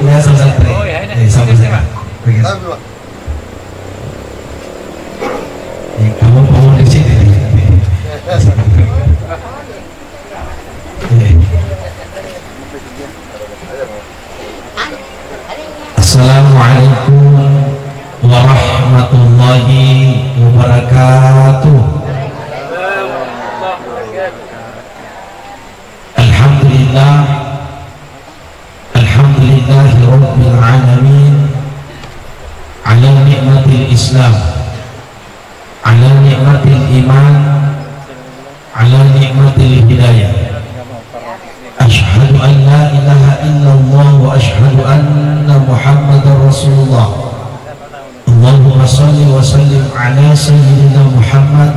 Ya sama sama saya. Kamu bangun di sini. Assalamualaikum warahmatullahi wabarakatuh. Alhamdulillah, alhamdulillahi rabbil alamin, ala nikmatil Islam, ala nikmatil iman, ala nikmatil hidayah. Asyhadu an la ilaha illallah wa asyhadu anna Muhammadar Rasulullah. Allahumma shalli wa sallim ala sayyidina Muhammad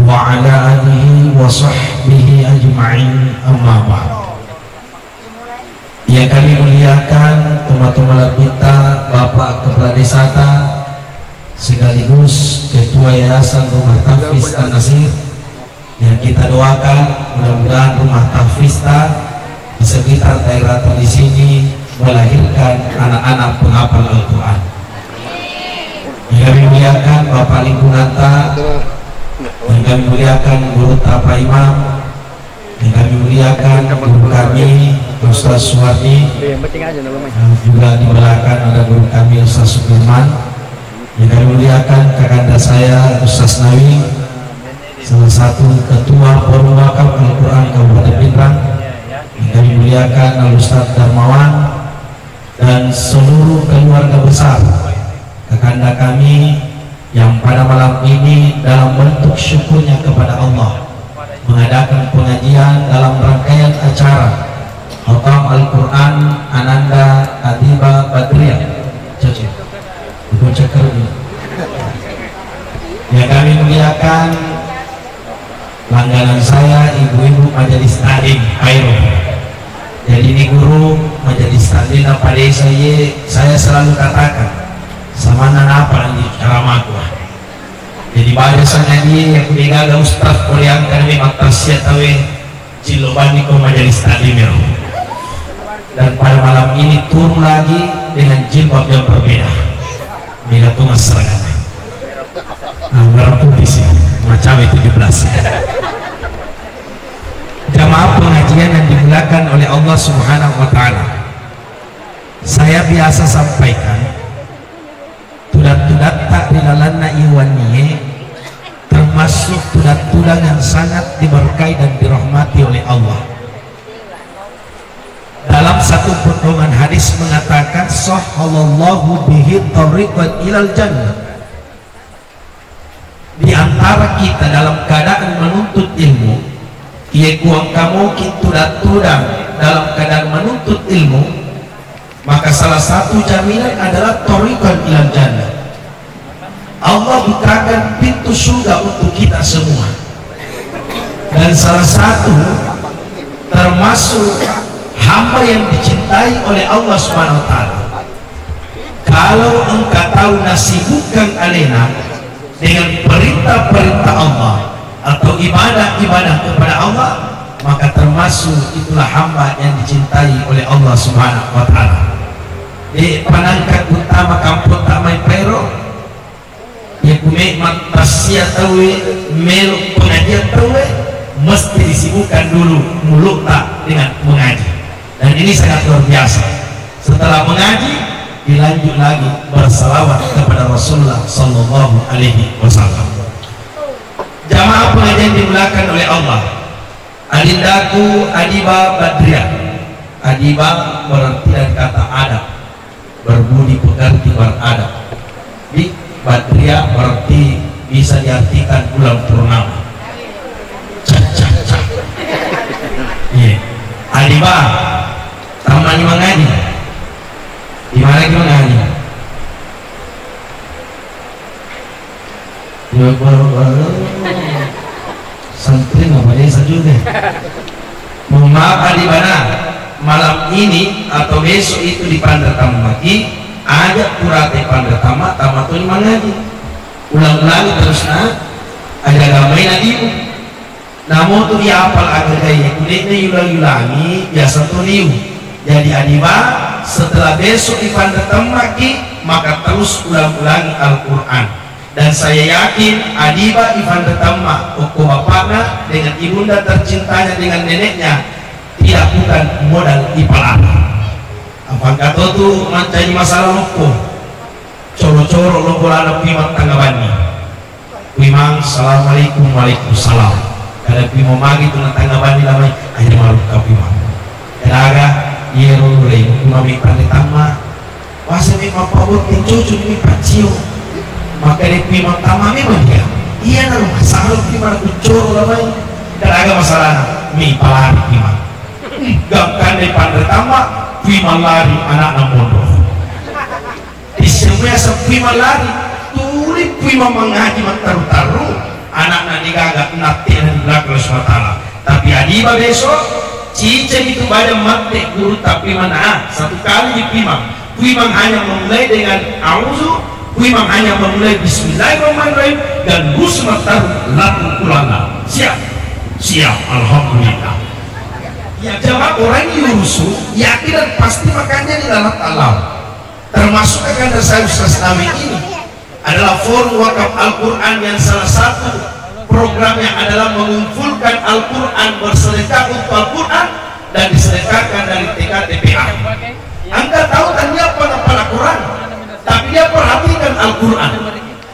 wa ala alihi wa sahbihi ajma'in, amma ba'd. Yang kami muliakan teman-teman kita, Bapak Kepala Desa sekaligus Ketua Yayasan Rumah Tahfiz An-Nasir, yang kita doakan mudah-mudahan Rumah Tahfiz di sekitar daerah di sini melahirkan anak-anak penghafal Al-Quran. Yang kami muliakan Bapak Lingkungan yang kami muliakan Guru Pak Imam, yang kami muliakan guru kami Ustaz Suwardi, juga di belakang ada guru kami Ustaz Sudirman, yang kami muliakan kakanda saya Ustaz Nawi, salah satu ketua Forum Wakaf Al-Quran Kabupaten Pindrang, yang kami muliakan Al-Ustaz Darmawan dan seluruh keluarga besar kakanda kami yang pada malam ini dalam bentuk syukurnya kepada Allah mengadakan pengajian dalam rangkaian acara Khatam Al-Quran Ananda Adiba Badriyah. Yang kami muliakan langganan saya, ibu-ibu majelis taklim Khairul. Jadi ini guru majelis taklim pada saya selalu katakan sama apa ini ceramahku. Jadi bahasanya dia yang meninggal Ustaz Korean kami matasya tawe cilobani ko majelis taklim. Dan pada malam ini turun lagi dengan jilbab yang berbeda. Bila tuh seragam. Merah putih sih, macam 17. Jamaah pengajian yang dimulakan oleh Allah Subhanahu wa Ta'ala, saya biasa sampaikan tudat-tudat tak dilalanna iwaniye, termasuk tudat-tudat yang sangat diberkahi dan dirahmati oleh Allah. Dalam satu potongan hadis mengatakan sahhalallahu bihi tariqan ilal jannah. Di antara kita dalam keadaan menuntut ilmu, ia kuang kamu kita tudat-tudat dalam keadaan menuntut ilmu, maka salah satu jaminan adalah tariqan ilal jannah. Allah bukakan pintu surga untuk kita semua. Dan salah satu termasuk hamba yang dicintai oleh Allah Subhanahu wa Ta'ala, kalau engkau tahu nasibukkan alena dengan perintah-perintah Allah atau ibadah-ibadah kepada Allah, maka termasuk itulah hamba yang dicintai oleh Allah Subhanahu wa Ta'ala. Di panangkat utama kampung Tamai Pero yang kumekmat tasya tawe melu pengajian tawe mesti disibukkan dulu mulut tak dengan mengaji. Dan ini sangat luar biasa. Setelah mengaji dilanjut lagi bersalawat kepada Rasulullah Sallallahu Alaihi Wasallam. Jamaah pengajian dimulakan oleh Allah. Adindaku Adiba Badriyah. Adiba berarti dari kata adab, berbudi pekerti beradab. Di Badriyah berarti bisa diartikan bulan purnama. Adiba taman mengaji. Di mana kita mengaji? Santri nggak boleh juga. Mohon maaf di mana malam ini atau besok itu di Pandatama lagi ada kurate Pandatama tamatun mengaji. Ulang-ulang terus ada gamai nadimu. Namun tuh dia apal agak gaya kulitnya yulang-yulangi biasa tuh liu. Jadi adiba setelah besok Ivan datang lagi, maka terus ulang-ulangi Al-Quran. Dan saya yakin adiba Ivan datang oko bapaknya dengan ibunda tercintanya dengan neneknya tidak bukan modal ipalan. Apa kata tu mencari masalah loko coro-coro loko lada pimat tanggabani Wimang assalamualaikum waalaikumsalam kada pimo magi tu na tanggabani lamay akhirnya malu ka pimang kadaga yero rey mami panditama wasa mi mapabot tin cucu mi pacio maka di pimang tama mi dia iya na masalah pimang ku coro lamay kadaga masalah mi palari pimang gangkan di panditama pimang lari anak namondo isya sa pimang lari tuli pimang mengaji taru-taru anak digagak nanti dan belakang Allah. Tapi adiba besok cicen itu pada mati guru tapi mana satu kali dipimang hanya memulai dengan auzu, pimang hanya memulai bismillahirrahmanirrahim dan rusmatar laku kulana siap alhamdulillah. Ya jawab orang yurusu yakin dan pasti makanya di dalam alam termasuk akan dasar Ustaz Nami ini adalah forum wakaf Al-Quran yang salah satu programnya adalah mengumpulkan Al-Quran bersedekah untuk Al-Quran dan disedekahkan dari TKTPA. Anda tahu dan dia pada Al-Quran tapi dia perhatikan Al-Quran.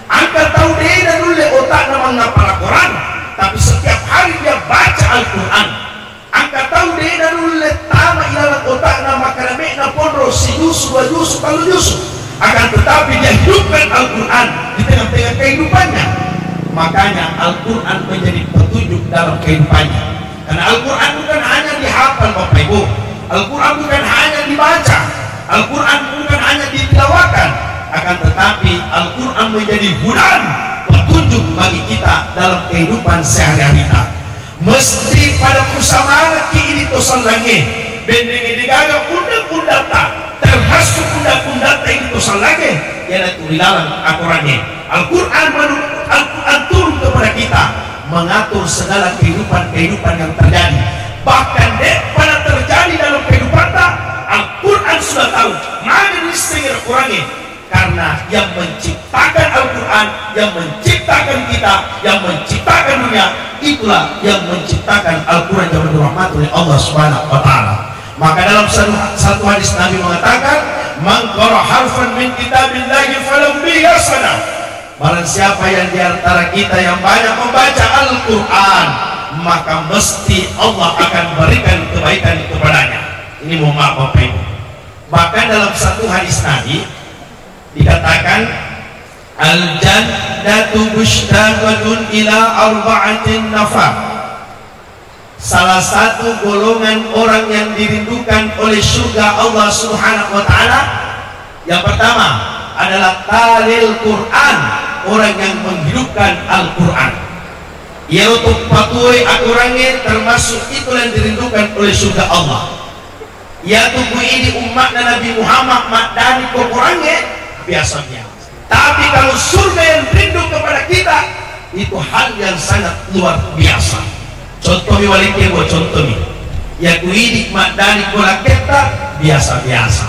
Anda tahu dia dan dulu otak nama ngapal Al-Quran tapi setiap hari dia baca Al-Quran. Anda tahu dia dan dulu tama ilalang otak nama karame na pondro si yusu dua yusu kalau yusu akan tetapi dia hidupkan Al-Quran di tengah-tengah kehidupannya. Makanya Al-Quran menjadi petunjuk dalam kehidupannya. Karena Al-Quran bukan hanya dihafal Bapak Ibu, Al-Quran bukan hanya dibaca, Al-Quran bukan hanya ditilawakan, akan tetapi Al-Quran menjadi hudan, petunjuk bagi kita dalam kehidupan sehari-hari kita. Mesti pada persamaan ini tosan lagi bendeng digaga undang-undang termasuk undang-undang ini tosan lagi yang tulilalang aturannya. Al-Quran turun kepada kita mengatur segala kehidupan yang terjadi, bahkan pada terjadi dalam kehidupan kita Al-Quran sudah tahu mana niscaya kurangnya karena yang menciptakan Al-Quran, yang menciptakan kita, yang menciptakan dunia itulah yang menciptakan Al-Quran yang dirahmati oleh Allah Subhanahu wa Ta'ala. Maka dalam satu hadis Nabi mengatakan man qara harfan min kitabillahi falahu bihi hasanah. Barang siapa yang diantara kita yang banyak membaca Al-Quran maka mesti Allah akan berikan kebaikan kepadanya. Ini mohon maaf Bapak Ibu. Bahkan dalam satu hadis Nabi dikatakan al-jannatu mushtaqatun ila arba'atin nafar. Salah satu golongan orang yang dirindukan oleh surga Allah Subhanahu wa Ta'ala yang pertama adalah talil Quran, orang yang menghidupkan Al-Quran. Ya untuk patuhi aturannya termasuk itu yang dirindukan oleh surga Allah. Ya tubuh ini umat Nabi Muhammad makdani Qurannya biasanya. Tapi kalau surga yang rindu kepada kita itu hal yang sangat luar biasa. Contoh wali kewo contoh ya kuidik makdani ko raketa biasa-biasa.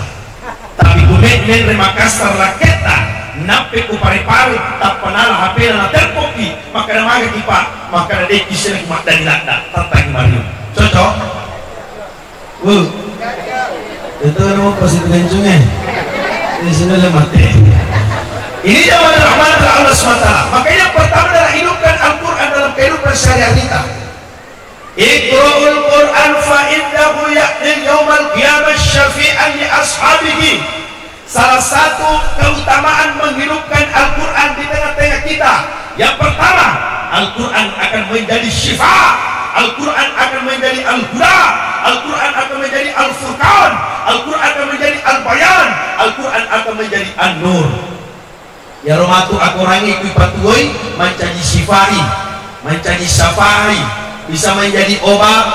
Tapi kumen Makassar raketa nape ku pare-pare tak panala HP na terpoki maka na maga kipa maka na deki sila makdani lakda tatang Mario. Cocok? Itu nama positif sungai. Di sini lemah teh. Ini jawaban rahmat Allah SWT. Makanya pertama adalah hidupkan Al-Quran dalam kehidupan sehari-hari kita. Iqra'ul Quran fa innahu ya'ti yaumal qiyamah syafi'an li ashabihi. Salah satu keutamaan menghidupkan Al-Quran di tengah-tengah kita yang pertama, Al-Quran akan menjadi syifa, Al-Quran akan menjadi Al-Huda, Al-Quran akan menjadi Al-Furqan, Al-Quran akan menjadi Al-Bayan, Al-Quran akan menjadi An-Nur. Ya romatu akurangi kuipatuoi menjadi syifai, menjadi syafai, bisa menjadi obat,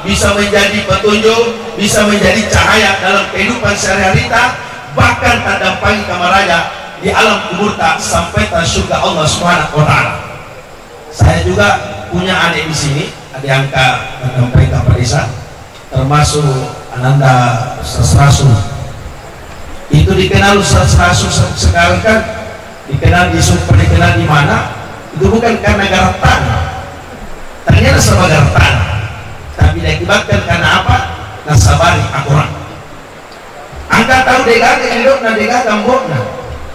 bisa menjadi petunjuk, bisa menjadi cahaya dalam kehidupan sehari-hari kita, bahkan tak dampai kamaraja di alam kubur tak sampai ke surga Allah Subhanahu wa Ta'ala. Saya juga punya adik di sini, adik angka dampai ke desa, termasuk Ananda Ustaz Rasul. Itu dikenal Ustaz Rasul sekarang kan dikenal di mana? Itu bukan karena garatan, ternyata sama garatan, tapi diakibatkan karena apa? Nasabari akurat. Angka tahu degaga indokna degaga mbokna,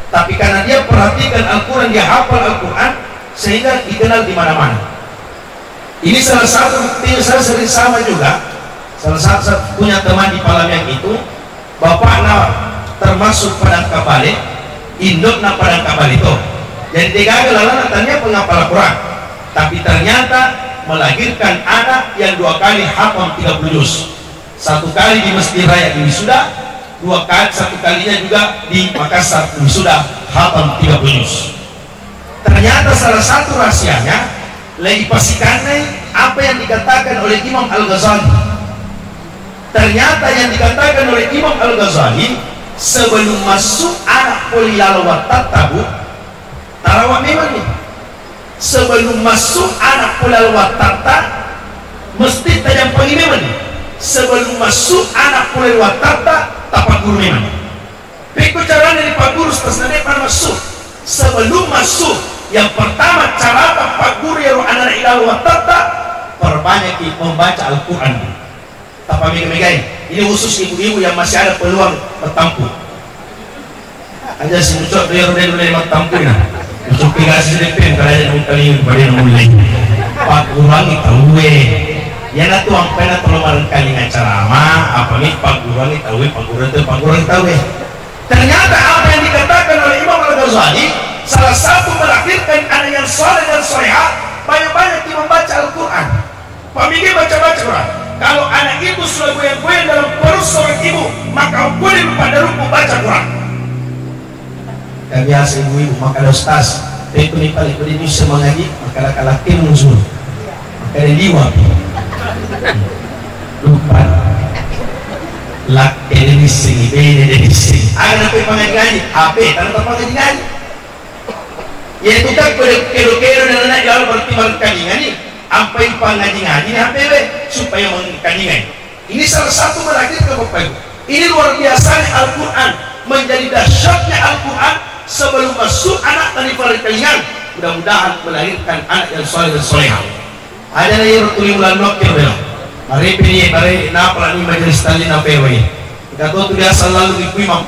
tapi karena dia perhatikan Al-Quran, dia hafal Al-Quran, sehingga dikenal di mana-mana. Ini salah satu bukti. Saya sering sama juga. Salah satu punya teman di Palembang itu, bapaknya termasuk padang kabale, indokna padang kabale itu. Jadi degaga lalana tanya penghafal Al-Quran, tapi ternyata melahirkan anak yang 2 kali hafal 30 juz. 1 kali di Masjid Raya di Wisuda, 2 kali, 1 kalinya juga di Makassar di Wisuda hafal 30 juz. Ternyata salah satu rahasianya lagi pasikannya apa yang dikatakan oleh Imam Al-Ghazali. Ternyata yang dikatakan oleh Imam Al-Ghazali, sebelum masuk anak polilala tabu tarawak memang nih, sebelum masuk anak polilala tata mesti tajam pagi memang nih, sebelum masuk anak polilala tata tapak guru memang. Peko cara dari pak guru setelah masuk, sebelum masuk yang pertama cara pak guru yang anak ilal watata perbanyak membaca Al-Quran. Tapa megai ini khusus ibu-ibu yang masih ada peluang bertampu. Aja si muncul dia udah bertampu nah. Muncul pikasi depan kalau ada kali pada mulai. Pak Quran itu we. Ya na tuang pena tolong kali ngacarama apa nih Pak Quran itu Pak Quran tahu. Ternyata apa yang dikatakan oleh Imam Al-Ghazali, salah satu melahirkan anak yang soleh dan soleha, banyak-banyak yang membaca Al-Quran. Pemikir baca-baca Quran. Kalau anak itu sudah goyang-goyang dalam perut seorang ibu, maka boleh pada ruku baca Quran. Biasa ibu-ibu, maka ada ustaz, itu nih paling pada bisa mengaji, maka laki-laki muncul, maka ada liwat. Lupa. Lak ini sini, ini sini. Ada apa mengaji? Apa? Tanpa mengaji. Ya itu kan kero-kero dan anak jauh bertimbang kajingan nih. Apa yang pengaji-ngaji nih apa supaya mengkajingan. Ini salah satu melahirkan Bapak Ibu. Ini luar biasanya Al-Quran, menjadi dahsyatnya Al-Quran sebelum masuk anak dari perkajingan. Mudah-mudahan melahirkan anak yang soleh dan soleha. Ada lagi rutuli bulan nokir belum. Mari pilih, mari napal ini majelis tali napewe. Kita tuh biasa lalu dipimang.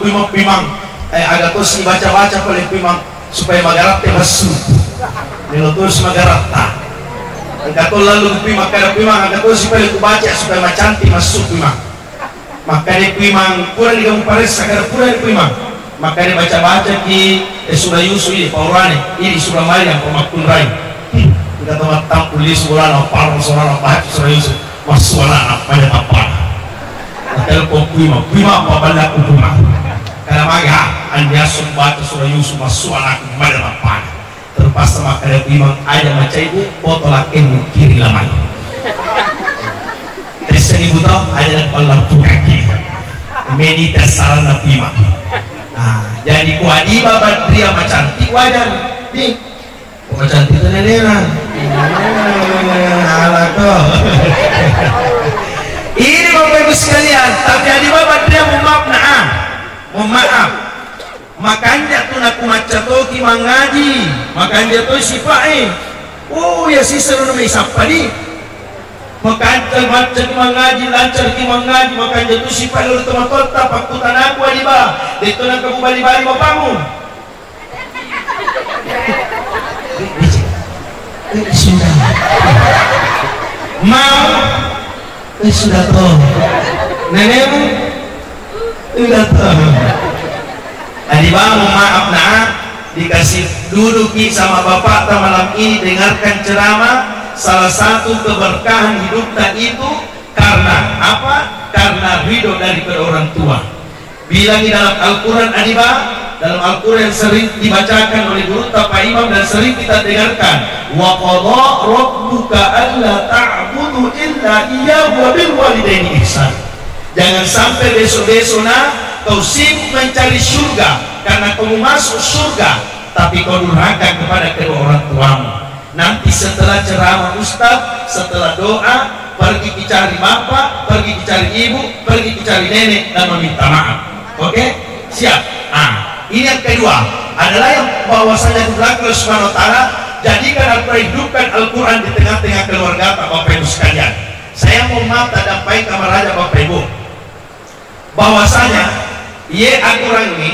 Agak terus dibaca-baca paling pimang supaya magarap masuk. Menutus magarap tak. Agak tuh lalu dipimang, agak terus supaya dibaca supaya macanti masuk pimang. Maka dipimang kurang di kampung Paris, agar kurang dipimang. Maka dibaca-baca di Surah Yusuf ini, Paurani, ini Surah Maryam, Pemakun Rai. Kita tahu tampul di Surah Al-Farm, Surah Al-Bahad, Surah Yusuf. Masuala pada apa? Hotel pokima apa benda kumpulan. Karena maga anda baca surah Yusuf masuala pada apa? Terpas sama kada imam ada macam ibu foto laki kiri lamai. Terus ibu tahu ada Allah kaki. Medita salah nabi imam. Jadi kuadiba badria macam cantik wajan. Nih, macam cantik tu nenek. Ini Bapak Ibu sekalian, tapi ada bapak dia mohon maaf. Makanya tuh nak maca toki mengaji, makanya tuh sipai. Oh ya si seru nama siapa ni? Makanya baca mengaji, lancar ki mengaji, makanya tuh sipai lalu teman kota pakutan aku adiba. Itu nak kamu bali-bali bapakmu. Sudah mau sudah toh nenekmu sudah toh tadi bang maaf dikasih duduki sama bapak malam ini dengarkan ceramah. Salah satu keberkahan hidupnya itu karena apa? Karena ridho dari orang tua. Bilang di dalam Al-Quran adiba, dalam Al-Quran yang sering dibacakan oleh guru Pak Imam dan sering kita dengarkan, wa qadha rabbuka alla ta'budu illa iyyahu wa bil walidaini ihsan. Jangan sampai besok-besok kau sibuk mencari surga karena kau masuk surga tapi kau durhaka kepada kedua orang tuamu. Nanti setelah ceramah ustaz, setelah doa pergi cari bapak, pergi cari ibu, pergi cari nenek dan meminta maaf. Oke? Siap? Ini yang kedua adalah yang bahwasanya dibilang oleh Subhanahu wa Ta'ala, jadikan Al-Quran, hidupkan Al-Quran di tengah-tengah keluarga Bapak Ibu sekalian. Saya mau maaf tak dapat kamar raja Bapak Ibu, bahwasanya Al-Quran ini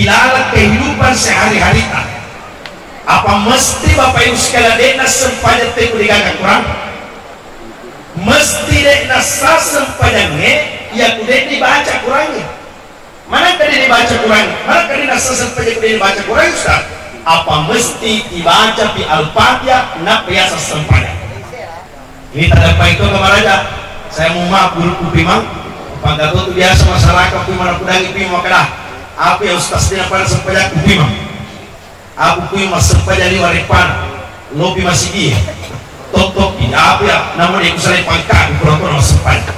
ilalah kehidupan sehari-hari tak. Apa mesti Bapak Ibu sekalian dekna sempadan teku dengan Al-Quran? Mesti dekna sah sempadannya ya kudet dibaca Qurannya. Mana kali dibaca Quran? Mana kali nasa sempadan kudet dibaca Quran Ustaz? Apa mesti dibaca di Al-Fatihah nak biasa sempadan? Ini tak dapat itu kamar raja. Saya mau maaf guru kupimang. Pada itu biasa masyarakat kupimang aku dangi kupimang makalah. Apa yang Ustaz dia pada sempadan kupimang? Aku kupimang sempadan di waripan. Lobi masih dia. Tok ini apa ya? Namun dia kusalai pangkat di pulau-pulau sempadan.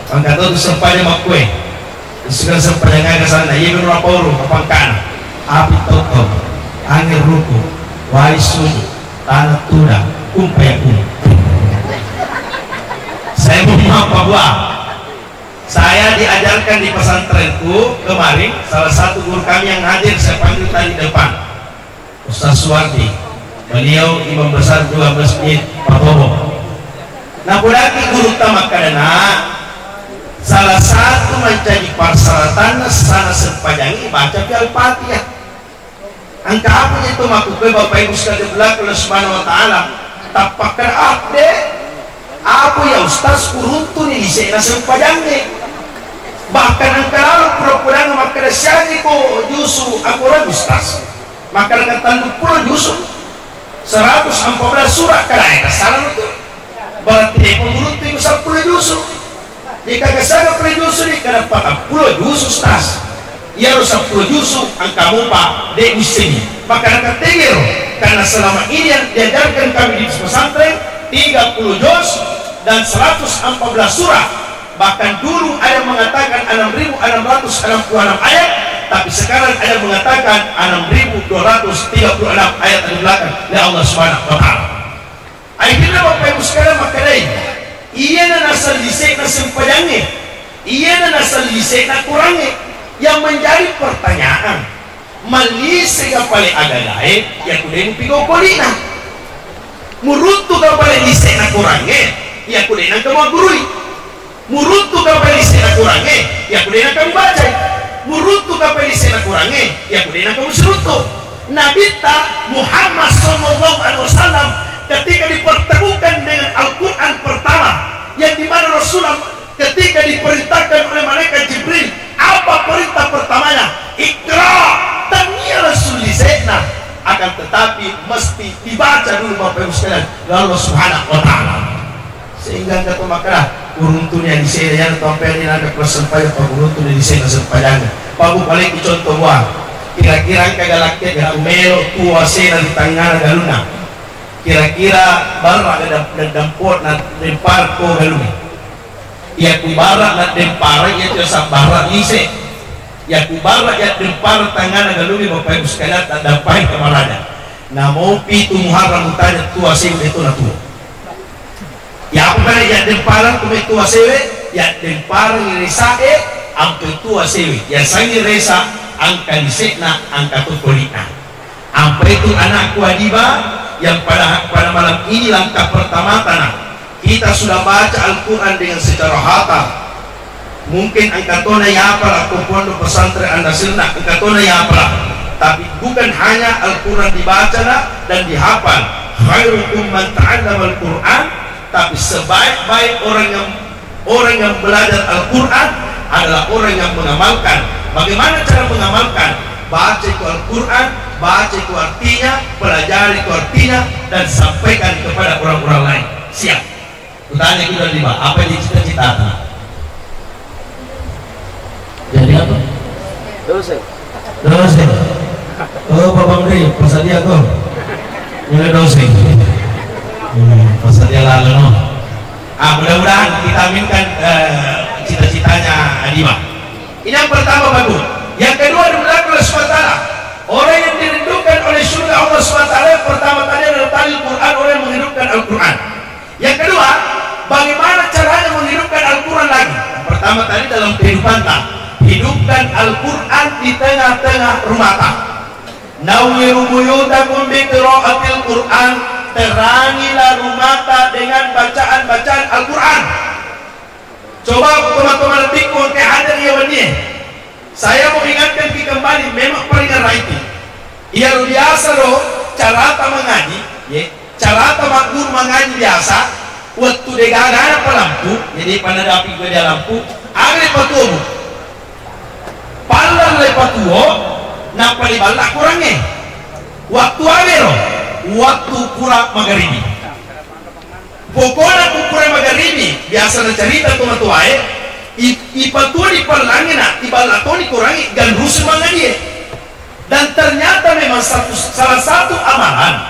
Pangkat itu sempadan makwe. Sudah sempadan ke sana. Ia menurut Paulo pangkat. Api tok. Angin ruku, wali sunyi, tanah tuda, kumpai. Saya mau maaf Pak Buah. Saya diajarkan di pesantrenku kemarin, salah satu guru kami yang hadir saya panggil tadi depan, Ustaz Suwardi. Beliau imam besar 2 masjid Pak Bobo. Nah budaki guru tamak karena salah satu menjadi persyaratan sana sepanjang baca Al-Fatihah. Angka apa itu makupe Bapak Ibu sekalian belakang oleh Subhanahu wa Ta'ala tapakkan apa ya Ustaz kuruntu nih di sana sepanjangnya, bahkan angka lalu pura-pura maka syari ko jusu aku orang Ustaz maka kata pula jusu 114 surat kalai salah itu berarti kuruntu itu 10 jusu jika kesana puluh jusu nih karena 40 jusu Ustaz ia harus 10 jusu angka mupa di sini maka angka tinggal karena selama ini yang diajarkan kami di pesantren 30 juz dan 114 surat, bahkan dulu ada yang mengatakan 6.666 ayat, tapi sekarang ada yang mengatakan 6.236 ayat di belakang oleh Allah Subhanahu wa Ta'ala. Akhirnya Bapak Ibu sekalian maka ia nasal disek nasal padangnya, ia nasal disek nak kurangnya. Yang menjadi pertanyaan malisi kapale ada lain ya kuden pigo kolina murutu kapale disek nak kurangnya ya kuden nak magurui murutu kapale disek nak kurangnya ya kuden nak baca murutu kapale disek nak kurangnya ya kuden nak musurutu. Nabi ta Muhammad sallallahu alaihi wasallam ketika dipertemukan dengan Al-Quran pertama yang dimana Rasulullah ketika diperintahkan oleh malaikat Jibril, apa perintah pertamanya? Ikra, tanya Rasul lisekna. Akan tetapi mesti dibaca dulu Bapak Ibu sekalian Allah Subhanahu wa Ta'ala. Sehingga kata makalah uruntunya di sini yang tompelin ada persempaya uruntunya di sini sempadannya. Bapak paling contoh buah. Kira-kira kagalaknya gak melo tua sena di tangan galuna. Kira-kira barang ada dampot na dempar ko galuna. Ya kubara na dempara ya sa barat lise ya kubara ya dempara tangan galumi Bapak Ibu sekalian tak dapat kemarada na mau pitu muharram tanya tua sewe itu na tua ya apa kan ya dempara kume tua sewe ya dempara ngirisae ampe tua sewe ya sangi resa angka lisekna angka tukolina apa itu anakku adiba yang pada malam ini langkah pertama tanah kita sudah baca Al-Quran dengan secara hafal. Mungkin angkatona ya apalah pondok pesantren Anda sirna angkatona ya apalah, tapi bukan hanya Al-Quran dibaca dan dihafal. Khairukum man ta'allama Al-Quran, tapi sebaik-baik orang yang belajar Al-Quran adalah orang yang mengamalkan. Bagaimana cara mengamalkan? Baca itu Al-Quran, baca itu artinya, pelajari itu artinya, dan sampaikan kepada orang-orang lain. Siap. Tanya kita lima, apa yang cita-citakan? Jadi apa? Dosen. Oh, Bapak Mri, persadia kok. Ini dosen. Persadia lalu no. Mudah-mudahan kita aminkan cita-citanya Adima. Ini yang pertama bagus. Yang kedua dimulakan oleh SWT. Orang yang dirindukan oleh surga Allah SWT yang pertama tadi adalah tali Quran, orang yang menghidupkan Al-Quran. Yang kedua hidupkan Al-Quran di tengah-tengah rumah tangga. Nawwiru buyutakum bi qiraatil Quran, terangilah rumah tangga dengan bacaan-bacaan Al-Quran. Coba teman-teman pikun ke hadir ya wani. Saya mau ingatkan kembali, memang peringat itu. Ia biasa loh cara mengaji, ya. Cara makmur mengaji biasa. Waktu degagana pelampu, jadi pada api gue di lampu, ada patuh, palang lepat tuo, napa di balak kurangnya. Waktu avero, waktu kurang magharibi. Pokoknya kurang magharibi, biasa cerita teman tuae, ipatua di palangnya nak, ibalatoni kurangi, dan rusuh mengaji. Dan ternyata memang salah satu amalan,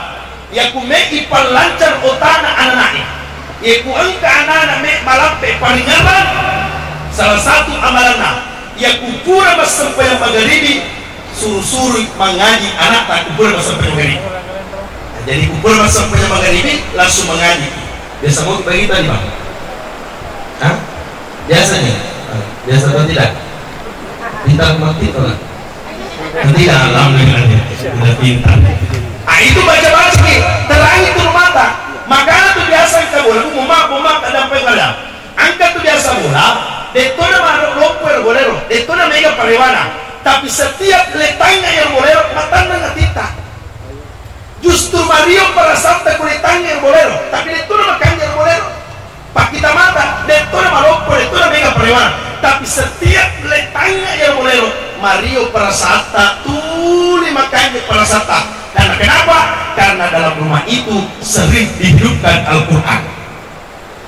yang kume ipal lancar otana anak-anaknya. Iku angka anak-anak me malampe palingaran salah satu amalan ya kupura mas sampai magharibi suruh-suruh mengaji anak tak kupura mas sampai magharibi. Jadi kupura mas sampai magharibi langsung mengaji. Biasa mau bagi tadi bang? Hah? Biasanya? Biasa atau tidak? Pintar mati atau tidak? Tidak, alhamdulillah tidak pintar. Itu baca-baca terangi turun mata. Makanya tu biasa kita bola, bumak ada pengalam. Angkat tu biasa bola, detona marok loper bolero, detona mega pariwana. Tapi setiap letangnya yang bolero, matanda ngatita. Justru Mario para santa kuletangnya yang bolero, tapi detona makanya yang bolero. Pak kita mata, detona marok, detona mega pariwana. Tapi setiap letangnya yang bolero, Mario para santa, tuli makanya para santa. Karena kenapa? Karena dalam rumah itu sering dihidupkan Al-Quran.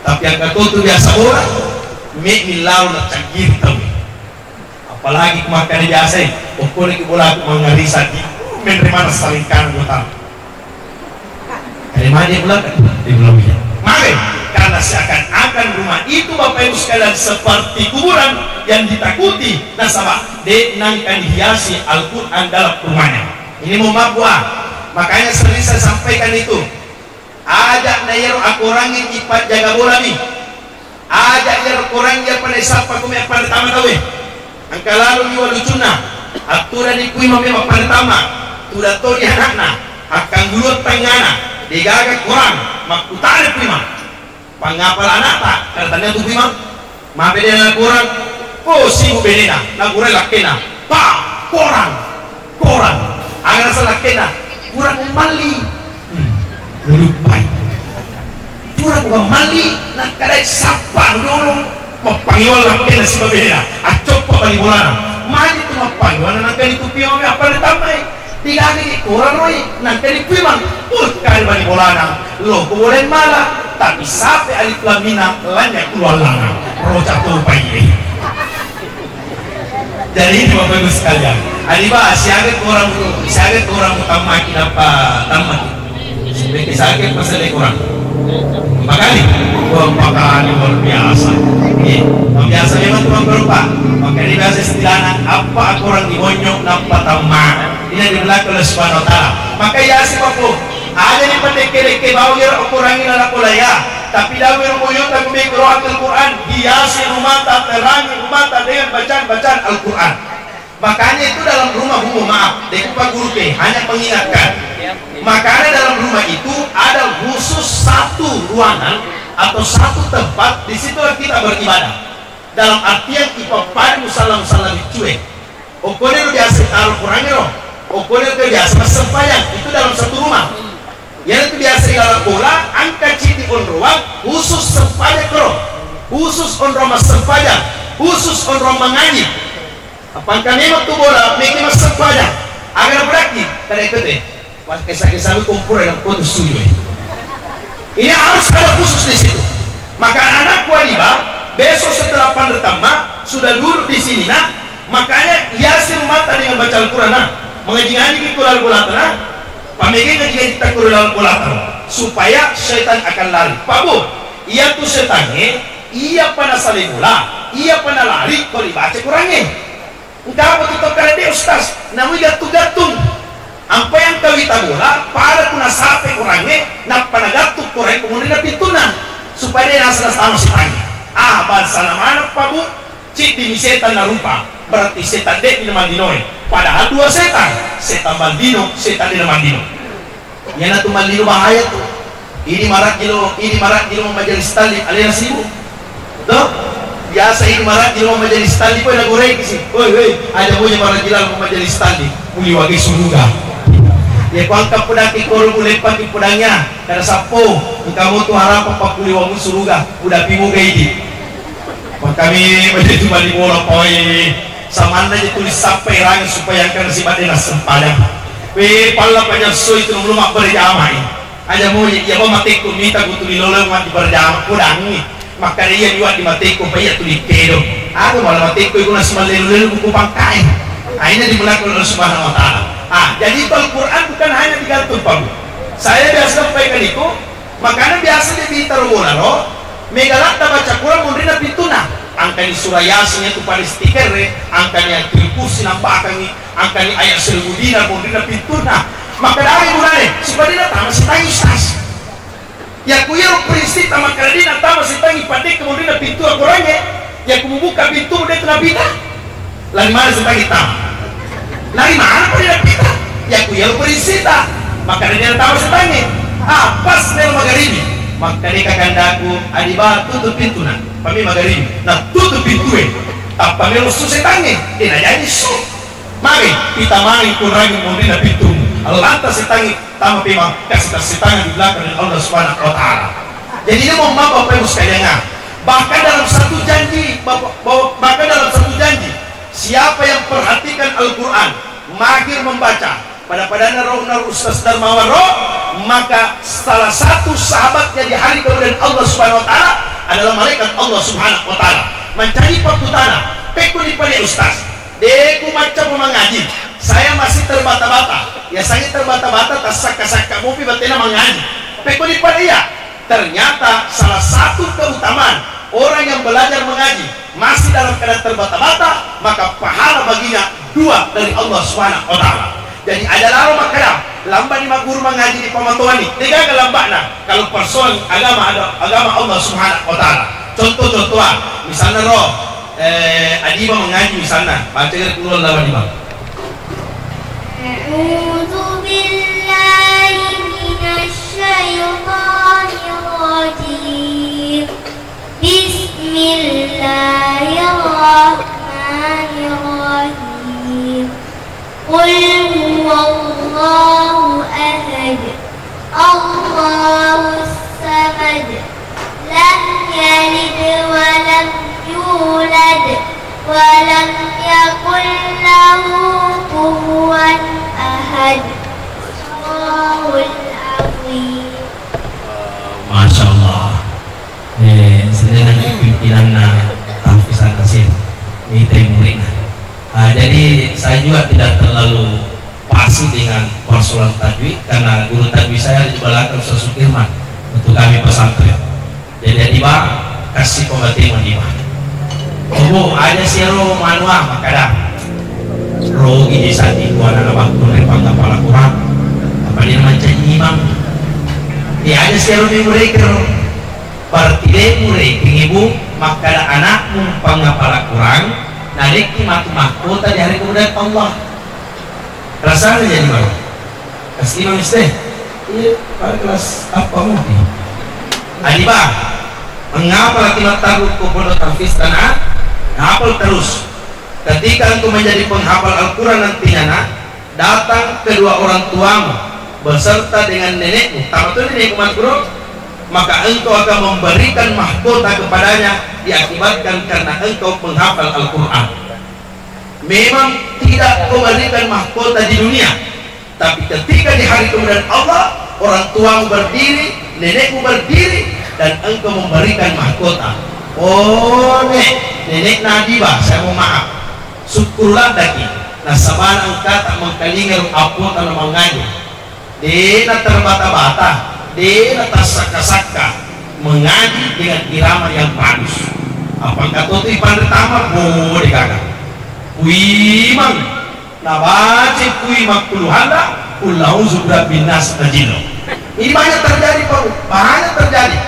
Tapi yang kata itu biasa orang milau nak cangkir tahu. Apalagi kemakan biasa pokoknya kita aku mengarisa di menerima salingkan buta. Dari mana dia belakang? Di belakangnya. Maka karena seakan-akan rumah itu Bapak Ibu sekalian seperti kuburan yang ditakuti. Nasabah denangkan hiasi Al-Quran dalam rumahnya. Ini mau buah, makanya sering saya sampaikan itu. Ajak nayar aku orangin ipat jaga bola nih. Ajak nayar orang yang pada siapa kau yang pada tamat tahu. Angka lalu juga lucuna. Aturan ikui memang pada tamat. Tudah tahu dia anak. Akan gulut tengana. Digaga kurang. Makutare prima. Pangapal anak tak. Katanya tu prima. Maaf dia anak kurang. Oh sibuk benena. Nagure lakena. Pak korang. Agar salah kena kurang mali lupai kurang mali nak kadai sapa dulu mapangyon lah kena si babena acop pa bali bola mali tu mapangyon nak kali tu pion apa ditamai tiga ni kurang roi nak kali piman kali bali bola lo boleh malah tapi sampai alif lamina lanya keluar lana rojak tu pai. Jadi ini Bapak Ibu sekalian, adiba siaget orang utama apa tamat, sebagai sakit pasal orang, makanya luar biasa, biasa memang tuan berupa, makanya biasa istilahnya apa orang dimonyok nampak tamat, ini dibelak oleh Subhanahu Wa Taala, maka ya si Bapak, ada di pendek-pendek bau ya kurangin anak kulaya. Tapi dawir buyutan biqiraatil Quran, hiasi rumah tak, terangi rumah tak dengan bacaan-bacaan Al-Quran. Makanya itu dalam rumah maaf, dek Pak Guru hanya mengingatkan. Makanya dalam rumah itu ada khusus satu ruangan atau satu tempat, di situ kita beribadah. Dalam artian ipapari musalam dicuek. Okonnya biasa taruh Qurannya loh. Okonnya biasa sempayang itu dalam satu rumah. Yang itu biasa dalam bola angka citi on ruang khusus sempayang kro, khusus on rumah sempayang, khusus on rumah mengaji. Apakah memang tu bola memang mas sempayang agar berarti tadi itu deh pas kisah-kisah kumpul dalam kota studio ini harus ada khusus di situ. Maka anak wanita besok setelah pertama sudah duduk di sini nak, makanya hiasi mata dengan baca Al-Quran nah, mengaji-ngaji di Al-Quran nah, pamegin ngaji kita Al-Quran supaya syaitan akan lari. Pak Bu, ia tuh setannya, ia pada saling bola, ia pada lari kalau dibaca kurangnya. Engkau tutup karena dia ustaz, namun gatung-gatung. Apa yang kau kita bola, pada kuna sampai kurangnya, nak pada gatuk kurang kemudian pintunan supaya dia asal tahu setannya. Ah, bahasa mana Pak Bu? Cik di setan na rupa. berarti setan dek di Maldino. Padahal dua setan Maldino, setan di Maldino. Yang satu Maldino bahaya tuh. Ini marak gilo majelis talib alias sibuk. Tuh, biasa ini marak gilo majelis talib pun nak goreng sih. Woi, ada punya marak gilo majelis talib. Muli wagi surga. Ya kau angkat pedang kikor boleh pakai pedangnya. Karena sapo, kamu tuh harap apa kuli wamu surga. Udah pimu gaidi. Kami menjadi cuma di bola poi. Sama aja tulis sampai rangi supaya akan si badena sempadan. Pala banyak soi itu belum berjamai. Aja mau ya mau matiku minta ku tuli lolo mati berjamai kudangi. Maka dia juga di matiku paya tuli kedo. Aku malah matiku itu nasi malelu buku pangkai. Akhirnya dimulakan oleh Subhanahu Wa Taala. Jadi Al-Quran bukan hanya digantung pagu. Saya biasa sampaikan itu, makanya biasa dia bitaru bola loh. Megalata baca Quran mundina pituna. Angkani surah Yasin itu pada stiker, angkani Al-Kursi nampakangi, angkani ayat 1000 dinar mundina pituna. Maka dari mulai supaya dia tahu masih tangi ustaz. Ya kuya prinsip sama kredit tahu masih tangi pada kemudian pintu Al-Qurannya. Ya kubuka pintu dia kena pita. Lalu mana supaya kita? Dari mana pun dia pita? Ya kuya prinsip maka dia tahu masih tangi. Pas del magharibi. Maka dia kakandaku adiba tutup pintu nak. Pami magharibi. Nah tutup pintu tapi pami lusus setangi. Dia jadi su. Mari kita mari kurangi mundina pintu. Lantas setangi tamu pima kasih setangi di belakang Allah Subhanahu Wa Taala. Jadi dia mau bapak ibu sekalian. Bahkan dalam satu janji, siapa yang perhatikan Al-Quran, mahir membaca, pada naruh Ustaz Darmawan roh, maka salah satu sahabatnya di hari kemudian Allah Subhanahu Wa Taala adalah malaikat Allah Subhanahu Wa Taala. Mencari pertutana, peku di pada Ustaz. Deku macam mengaji. Saya masih terbata-bata. Ya saya terbata-bata tak saka-saka mobil batena mengaji. Peku di pada ya. Ternyata salah satu keutamaan orang yang belajar mengaji masih dalam keadaan terbata-bata, maka pahala baginya 2 dari Allah Subhanahu Wa Taala. Jadi ada laro makadam lamba di guru mengaji di pamatuani tiga ke lambana kalau persoalan agama ada agama Allah Subhanahu Wa Taala. Contoh-contohan misalnya roh adiba mengaji misalnya baca keluar lawan imam. A'udzu billahi minasy syaithanir rajim. Bismillahirrahmanirrahim. Qul huwallahu ahad. Allahus samad. Lam yalid wa lam yulad wa lam yakul lahu kufuwan ahad. Allahul azim. Masya Allah. Sedang pimpinan tahfizan kasih ini murid. Jadi saya juga tidak terlalu pasti dengan persoalan tajwid karena guru tajwid saya di belakang Ustaz Sukirman untuk kami pesantren. Jadi Pak kasih pembatian di Pak. Oh ada siaro manual makadam. Rogi di saat itu anak waktu repang kepala kurang. Apa dia macam imam? Dia ada siaro di mereka. Berarti mulai ibu maka anakmu pangapala kurang narik mahkota di hari kemudian Allah rasanya jadi baru kasih imam istri iya pada kelas apa mungkin adibah mengapa lagi taruh ke pondok tahfiz tanah hafal terus ketika engkau menjadi penghafal Al-Quran nantinya datang kedua orang tuamu beserta dengan nenekmu tamatun nenekmu mangguru maka engkau akan memberikan mahkota kepadanya diakibatkan karena engkau menghafal Al-Quran. Memang tidak memberikan mahkota di dunia, tapi ketika di hari kemudian Allah, orang tuamu berdiri, nenekmu berdiri, dan engkau memberikan mahkota. Oh nenek Nadiba, saya mau maaf, syukurlah daki. Nah sabana engkau tak mengkalingar apa tanah mengaji. Dia terbata-bata. Dia atas saka-saka mengaji dengan irama yang bagus. Apakah itu ipan pertama boleh kakak? Kuimang, nabaci kuimang puluhanda, pulau zubra binas tajino. Ini banyak terjadi Pak, banyak terjadi.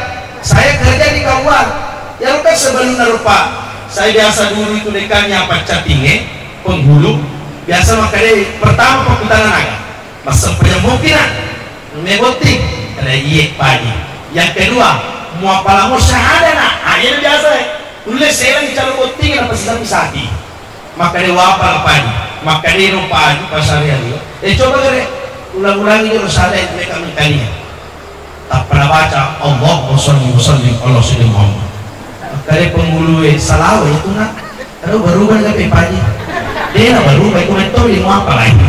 Saya kerja di Kabupaten, ya lupa sebelum narupa saya biasa dulu itu dekanya pacar tinggi penghulu biasa makanya pertama perputaran naga masuk penyembukinan megotik ada iya pagi yang kedua mau apalah mau syahada nak ini biasa tulis saya lagi calon goting apa sisa-sisa makanya wapal pagi makanya no pagi pasar yang coba kere ulang-ulangi dulu syahada itu mereka mentalinya tak pernah baca Allahumma sholli wa sallim ala sayyidina Muhammad dari penghulu salawa itu nak kalau berubah sampai pagi dia berubah itu mentor yang apa lagi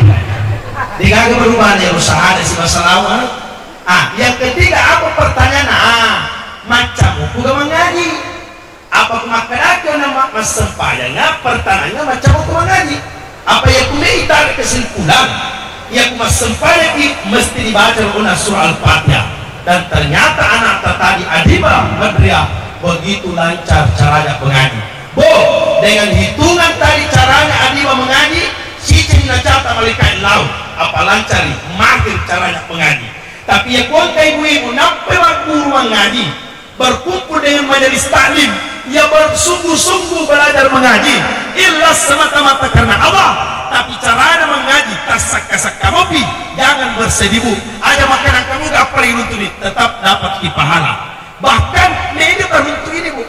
dia kagak berubah dia usaha ada si salawa yang ketiga apa pertanyaan macam buka mengaji apa kemakadakan nama mas sempayanya pertanyaannya macam buka mengaji apa yang kumei tarik kesimpulan yang mas sempayanya mesti dibaca oleh surah Al-Fatihah dan ternyata anak tadi Adiba Badriah begitu lancar caranya mengaji. Dengan hitungan tadi caranya Adiba mengaji, si cina cata malaikat laut. Apa lancar makin caranya mengaji. Tapi ya kuangka ibu-ibu nampai guru mengaji, berkumpul dengan majelis taklim, ia bersungguh-sungguh belajar mengaji. Illa semata-mata karena Allah. Tapi caranya mengaji tasak-kasak kamopi, jangan bersedih bu. Ada makanan kamu gak perlu tuh tetap dapat pahala. Bahkan ini terbentuk ini bu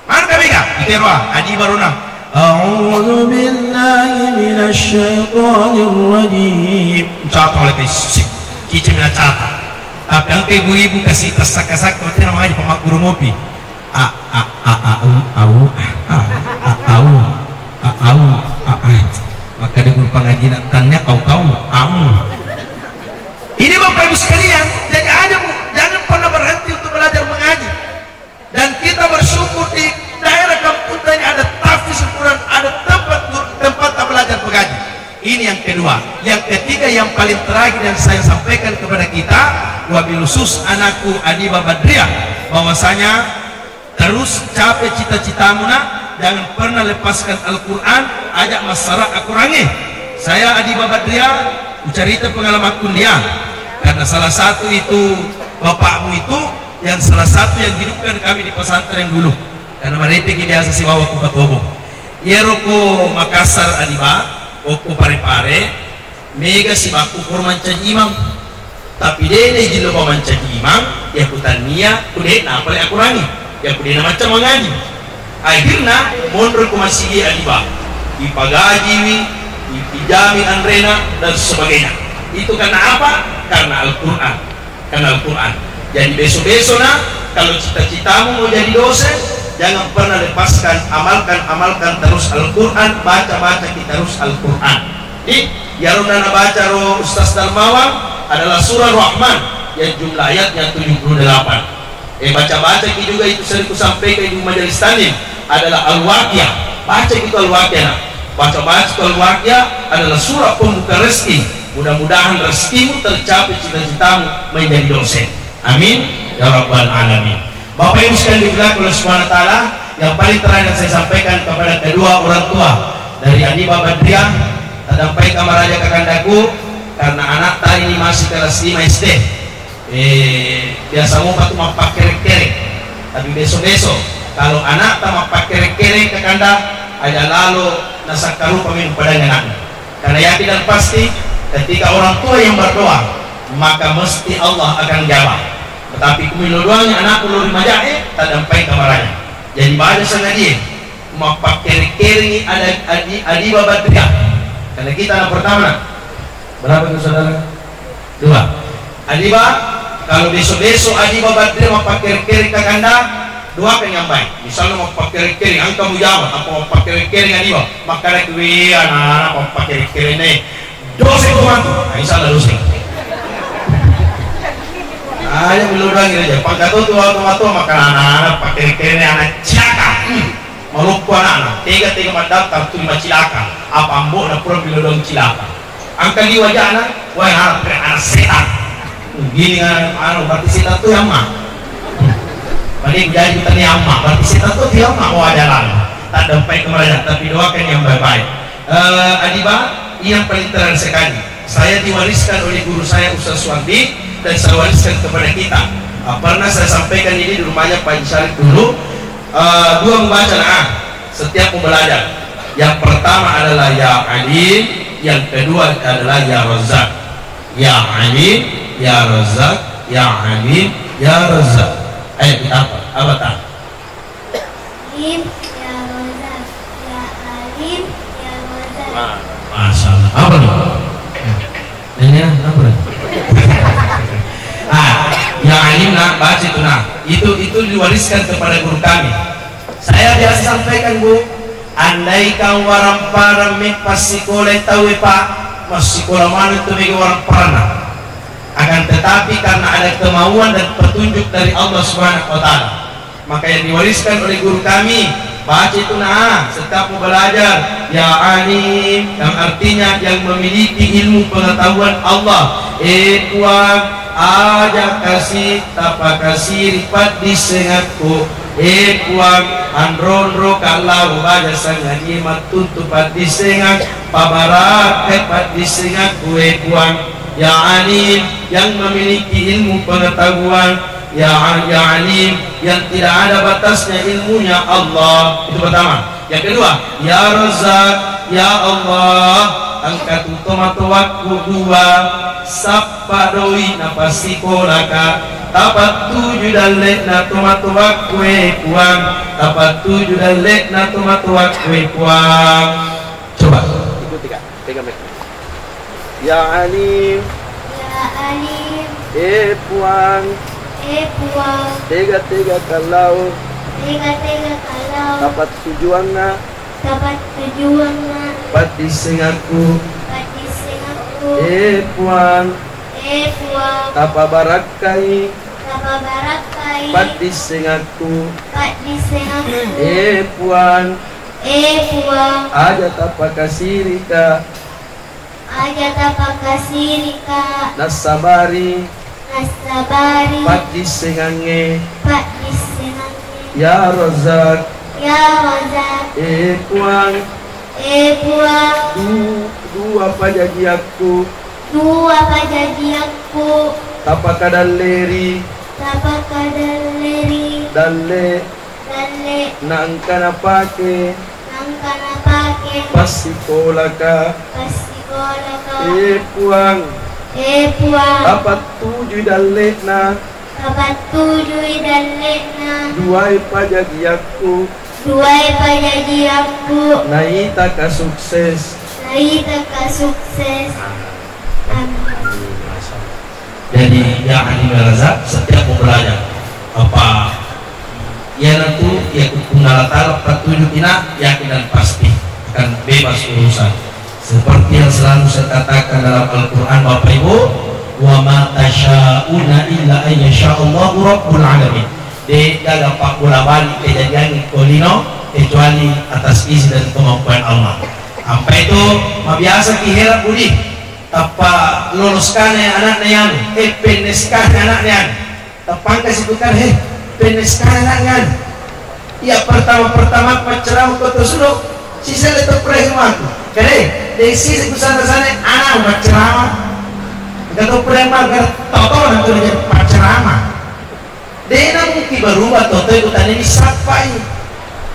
mana kami gak? Iterwa Haji Baruna A'udhu billahi minasyaitanir rajim catat oleh kisik kicim na catat tapi ang ibu-ibu kasih tasak-kasak berarti namanya pemakmur ngopi maka dengan pengajian tanya kau ini bapak ibu sekalian jadi ada bu jangan pernah berhenti untuk belajar mengaji dan kita bersyukur di daerah kampung ini ada tahfiz Al-Quran ada tempat belajar mengaji ini yang kedua yang ketiga yang paling terakhir yang saya sampaikan kepada kita wabil khusus anakku Adiba Badriah bahwasanya terus capai cita-citamu nak jangan pernah lepaskan Al-Quran ajak masyarakat kurangi saya Adiba Badriah cerita pengalaman dia karena salah satu itu bapakmu itu yang salah satu yang hidupkan kami di pesantren dulu karena mereka biasa si bawa kupat bobo ya roko Makassar Adiba oko pare-pare mega si baku kurman caji imam tapi dene jilo baman caji imam ya kutania kudet na apalagi akurangi ya kudena macam mengaji akhirnya mondor ku masih Adiba ipagaji ipijami andrena dan sebagainya itu karena apa? Karena Al-Quran jadi besok-besok nak kalau cita-citamu mau jadi dosen jangan pernah lepaskan amalkan terus Al-Quran baca kita terus Al-Quran Yarunana baca roh Ustaz Darmawan adalah surah Rahman yang jumlah ayatnya 78 baca juga itu sering kusampaikan di majelis talim adalah Al-Waqiah baca itu Al-Waqiah baca Al-Waqiah adalah surah pembuka rezeki mudah-mudahan rezekimu tercapai cita-citamu menjadi dosen amin ya rabbal alamin Bapak Ibu sekalian diberkahi oleh Subhanahu wa taala yang paling terakhir saya sampaikan kepada kedua orang tua dari Adiba Badriah sampai kamar raja kakandaku karena anak tadi ini masih kelas 5 SD biasa mau patuh mapak kerek-kerek tapi besok-besok kalau anak tak mapak kerek-kerek kakanda ada lalu nasakaru pamin pada anaknya karena yakin dan pasti ketika orang tua yang berdoa maka mesti Allah akan jawab tetapi kumilu doanya anak ulur majahe tak sampai kamaranya jadi baca sengaja mau pakai kering ada Adiba Badriah karena kita anak pertama berapa itu saudara? 2 Adiba kalau besok-besok Adiba Badriah mau pakai kering kakanda doakan yang baik misalnya mau pakai kering angka mu jawab apa mau pakai kering Adiba maka rekwi anak-anak mau pakai kering nih dosen kumantu, insya Allah dosen. Ayo belum lagi aja. Pangkat itu waktu makan anak-anak pakai kene anak cilaka. Maluku anak-anak. Tiga mendaftar tuh 5 cilaka. Apa mbok na pura bilodong cilaka. Angka di wajah anak, wah anak setan. Gini kan, berarti setan tuh yang mah. Balik jadi kita nih amma. Berarti setan tuh yang mah wajah lalu. Tak sampai kemana, tapi doakan yang baik-baik. Adiba yang paling terang sekali saya diwariskan oleh guru saya Ustaz Suwardi dan saya wariskan kepada kita pernah saya sampaikan ini di rumahnya Pak Syarif dulu 2 membaca setiap mau belajar. Yang pertama adalah ya alim, yang kedua adalah ya razak. Ya alim, ya razak, ya alim, ya razak. Ayo kita apa tak? Alim, ya razak, ya alim, ya razak. Masya Allah. Apa nih? Ini apa nih? Ya alim nak baca itu nak. Itu diwariskan kepada guru kami. Saya biasa sampaikan Bu, andai kau warang para mek pasikola tahu pak, pasikola mana itu mek warang pernah. Akan tetapi karena ada kemauan dan petunjuk dari Allah Subhanahu Wa Taala, maka yang diwariskan oleh guru kami baca itu nah setiap mau belajar ya alim, yang artinya yang memiliki ilmu pengetahuan Allah. Kuang aja kasih tapa kasih ripat disengatku. Kuang andronro kalau aja sangat imat tutupat disengat pabarat hebat disengatku. Kuang ya alim, yang memiliki ilmu pengetahuan. Ya alim, yang tidak ada batasnya ilmunya Allah. Itu pertama. Yang kedua, ya razak, ya Allah, angkat tomato waktu dua sapa doi napasi kolaka tapat tujuh dalek na tomato waktu kuang tapat tujuh dalek na tomato waktu kuang. Coba ikuti Kak, pegang mic. Ya alim, Ya alim, puang puang, tega kalau tega kalau dapat tujuannya dapat tujuannya pati sengaku. pati sengaku. Puang Puang, tapa barakai tapa barakai pati sengaku. pati sengaku. Puang Puang, aja tapa kasirika aja tapa kasirika nasabari nasabari pati sengange pati sengaku. ya razak. Ya razak, Puang puang, dua pajaji aku dua pajajianku tapa kadaleri tapa kadaleri dalle dalle nangkana pake nangkana pake pasikolaka. pasikolaka. Puang Puang, dapat tujuh dalle na dapat tujuh dalena dua pajaji aku dua pajajianku naita ka sukses. naita ka sukses. Amin. Jadi yang alim razak setiap mau belajar apa ya nanti ya kunalatar petunjuk ina yakin dan pasti akan bebas urusan seperti yang selalu saya katakan dalam Al-Quran Bapak Ibu, wa ma tasyauna illa an yasha'allahu rabbul alamin. De dalam pak bola balik kejadian kolino kecuali atas izin dan kemampuan Allah. Apa itu biasa kihera budi tapa loloskan anaknya yang peneskan anaknya tapang kasih tukar peneskan anaknya ya pertama pacaran kau tersuruh sisa letak perempuan kare desi sana anak pacaran kata perempuan tahu nanti jadi pacaran dena mungkin berubah toto ikutan ini sampai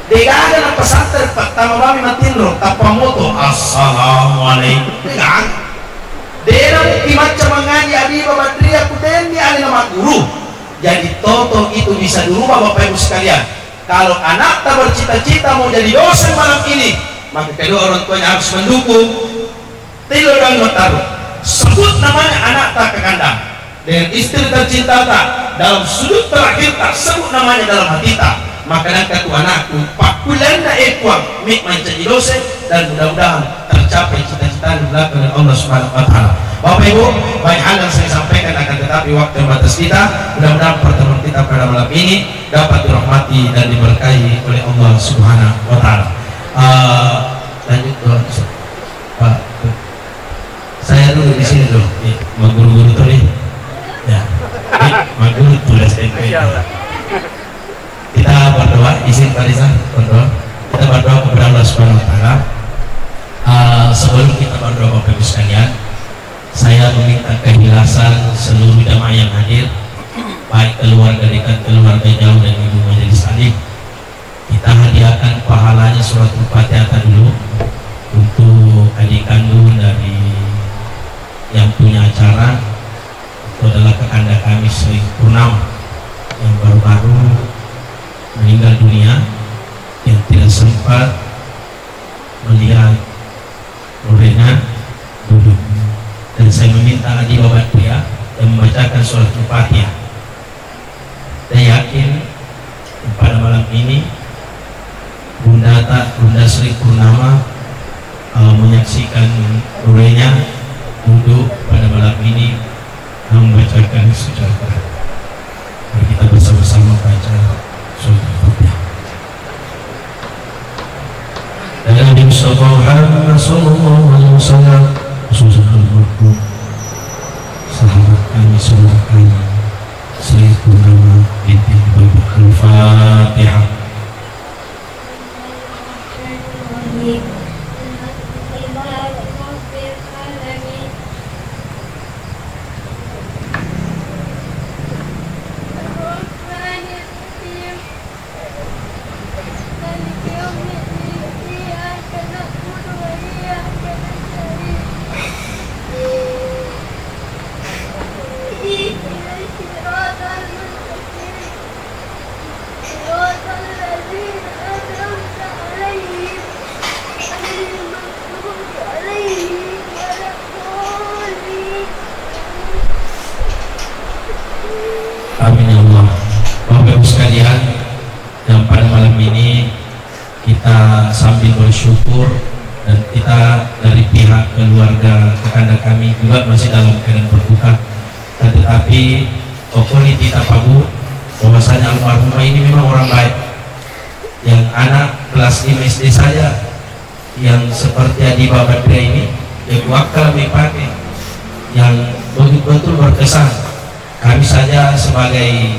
dega ada na pesantren pertama kami matinro tapa moto assalamualaikum dena mungkin macam mengaji adi bapak tria kuten di ada nama guru. Jadi toto itu bisa dirubah Bapak Ibu sekalian. Kalau anak tak bercita-cita mau jadi dosen malam ini, maka kedua orang tuanya harus mendukung. Tidur dan taruh sebut namanya anak tak ke kandang dengan istri tercinta tak dalam sudut terakhir tak sebut namanya dalam hati tak, maka nanti anakku pakulan na ekuang mik menjadi dosen dan mudah-mudahan tercapai cita-cita di belakang oleh Allah Subhanahu Wa Taala. Bapak Ibu, banyak hal yang saya sampaikan akan tetapi waktu terbatas kita. Mudah-mudahan pertemuan kita pada malam ini dapat dirahmati dan diberkahi oleh Allah Subhanahu Wa Taala. Lanjut doa Pak. Saya dulu di sini loh, mau guru-guru tuh nih. Ya, mau guru tulis SMP. Kita berdoa, izin Pak Riza berdoa. Kita berdoa kepada Allah Subhanahu Wa Taala. Sebelum kita berdoa Bapak Ibu sekalian, saya meminta keikhlasan seluruh jamaah yang hadir, baik keluarga dekat, keluarga jauh dan ibu majelis taklim. kita hadiahkan pahalanya surat Al-Fatihah dulu untuk adik kandung dari yang punya acara. Itu adalah kakanda kami Sri Purnama yang baru-baru meninggal dunia, yang tidak sempat melihat Nurena duduk. Dan saya meminta adik babat dia yang membacakan surat Al-Fatihah. Saya yakin pada malam ini Bunda Sri Purnama menyaksikan Nurena duduk pada malam ini membacakan secara terang. Mari kita bersama-sama baca surat Al-Fatihah. Dan Nabi Muhammad sallallahu alaihi wasallam sahabat kami, saudara kami Sri Purnama binti Al-Fatihah. Amin ya Allah. Bapak Ibu sekalian, yang pada malam ini kita sambil bersyukur, dan kita dari pihak keluarga kakanda kami juga masih dalam keadaan berduka. Tetapi pokoknya kita tahu bahwasanya almarhumah ini memang orang baik. Yang anak kelas 5 SD saya yang seperti Adi Babadria ini, yang wakil dipakai, yang betul-betul berkesan. Kami saja sebagai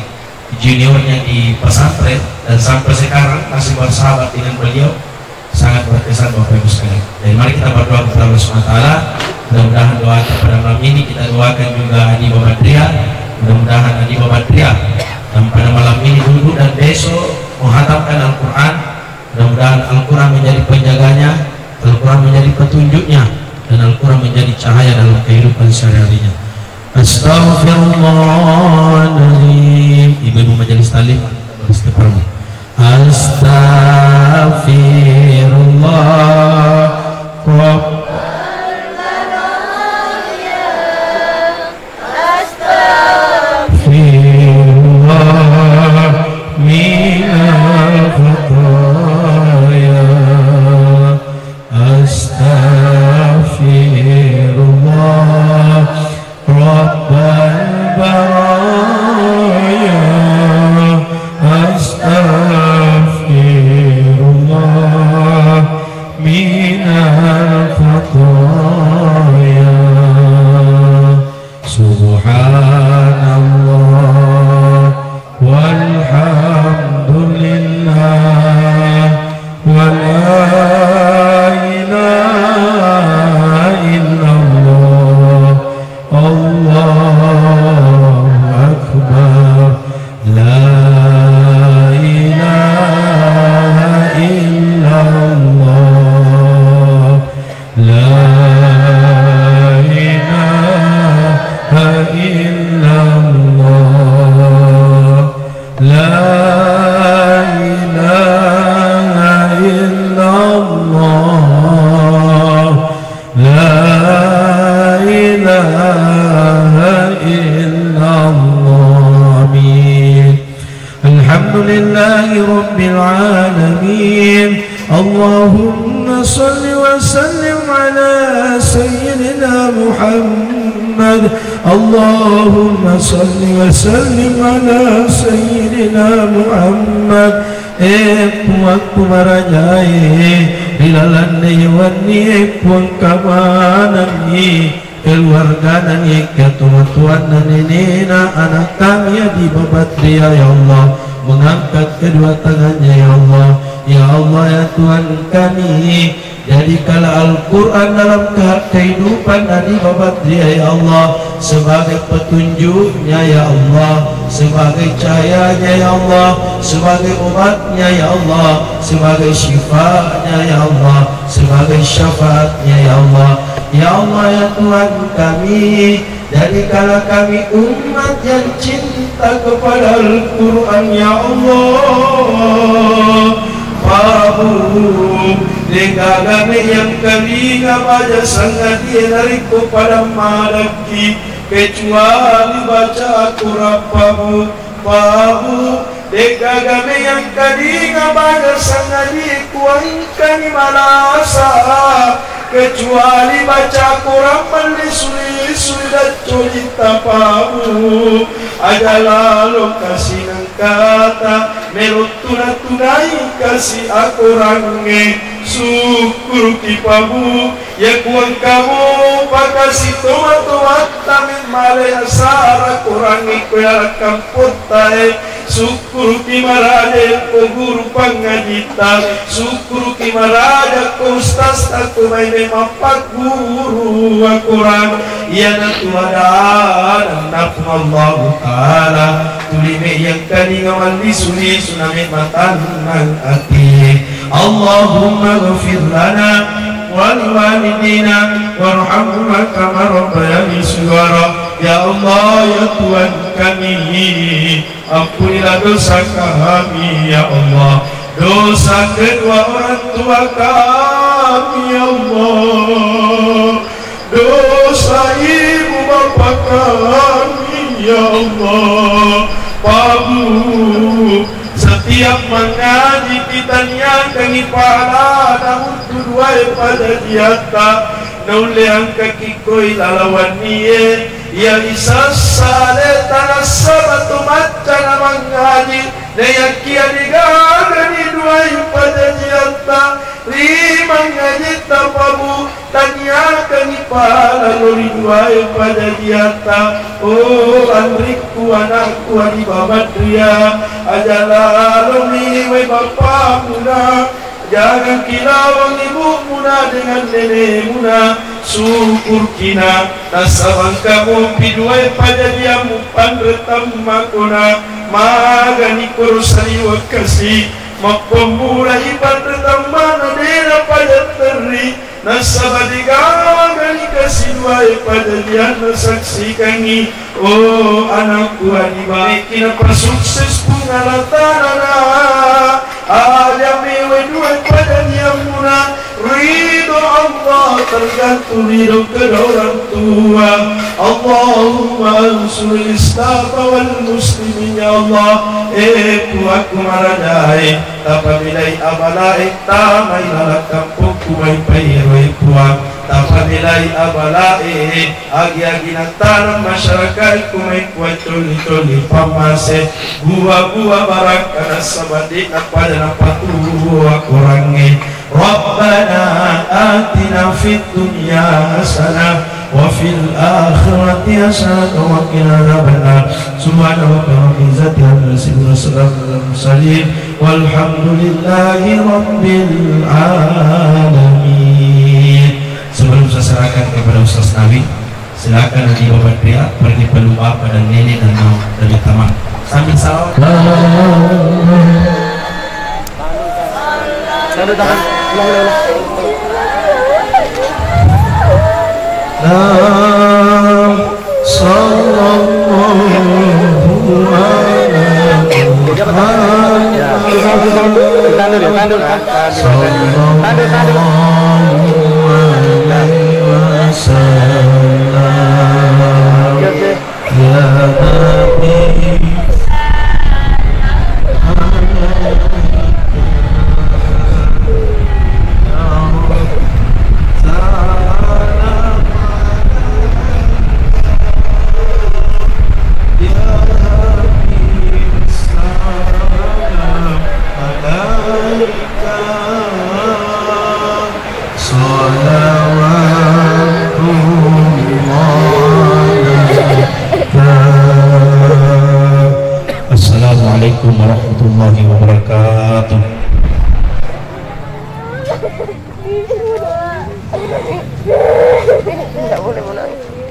juniornya di pesantren dan sampai sekarang masih bersahabat dengan beliau, sangat berkesan Bapak Ibu sekalian. Jadi mari kita berdoa kepada Allah SWT. Mudah-mudahan doa pada malam ini kita doakan juga Adi Babadria. Mudah-mudahan Adi Babadria yang pada malam ini duduk dan besok menghatamkan Al-Quran. Mudah-mudahan Al-Quran menjadi penjaganya, Al-Quran menjadi petunjuknya, dan Al-Quran menjadi cahaya dalam kehidupan sehari-harinya. Astaghfirullahaladzim. Ibu majelis talim beristighfar. Astaghfirullah. Alhamdulillahi Rabbil Alamin. Allahumma salli wa sallim ala Sayyidina Muhammad. Allahumma salli wa sallim ala Sayyidina Muhammad. Puakku marajai ilalan wani puang kamanani keluarga nani ketuan dan nenena anak kami di Babadria ya Allah, mengangkat kedua tangannya ya Allah. Ya Allah ya Tuhan kami, jadikanlah Al-Quran dalam kehidupan Adi Babadria ya Allah. sebagai petunjuknya ya Allah, sebagai cahayanya ya Allah, sebagai obatnya ya Allah, sebagai syifaatnya ya Allah, sebagai syafaatnya ya Allah. Ya Allah ya Tuhan kami, jadikanlah kami umat yang cinta kepada Al-Quran ya Allah. Babu degagame yang kami ngabaca sangat dari kepada malaki kecuali baca Al-Quran babu degagame yang kami ngabaca sangat dikuangkan malasa kecuali baca Quran melisuri dan cerita pamu adalah lokasi yang kata melutunai kasih akurange syukur kipamu ya kuang kamu pakasi tomat tamin malaya sara kurangi kuya kamputai syukur kimaraja ko guru pangajita syukur kimaraja ko ustaz aku maine mapak guru Al-Quran ya natuada nafsu Allah Ta'ala tulime yang kani ngawan disuni sunami matan nang ati Allahumma ghafir lana waliwalidina warhamna kama rabbayani shighara. Ya Allah ya Tuhan kami, ampunilah dosa kami ya Allah, dosa kedua orang tua kami ya Allah, dosa ibu bapa kami ya Allah. Babu setiap mengaji kita niatkan ipahala namun tuduai pada diata nauleang kaki koi lalawan niye ya isa sale tanah sabatu maca mengaji neyakia digagani duai pada diata lima ngaji tapabu tanyakan ipahala lori duai pada diata. Oh anriku anakku adi babat dia ajalah lomi we bapa muna, jangan kilawang ibu muna dengan nenek muna. Syukur kina nasabang kamu piduai pada dia mupan retam makuna magani kurusari wakasi mapemula ipan retam mana dera pada teri nasabadigang kasih duai pada dia nasaksikangi. Oh anakku adibai kina persukses pengalatanana adami duai pada dia muna ridho Allah tergantung ridho kedua orang tua. Allahumma ansur Islam wal muslimin ya Allah. Puaku maradai tapabilai abalai tamai lalak kampung kumai pairoi puak tapabilai abalai agi-agi nantaran masyarakat kumai kuat toli-toli pamase buah-buah barak karena sabadik pada napatu akurangi. Rabbana atina fid dunya hasanah wa fil akhirati hasanah wa qina adzabannar. Subhana rabbika rabbil izzati amma yasifun wa salamun alal mursalin walhamdulillahi rabbil alamin. Sebelum saya serahkan kepada Ustaz Nabi, silakan nanti Bapak pria pergi pelua pada nenek dan mau dari taman sambil salam. Assalamualaikum warahmatullahi wabarakatuh. Tidak boleh menangis.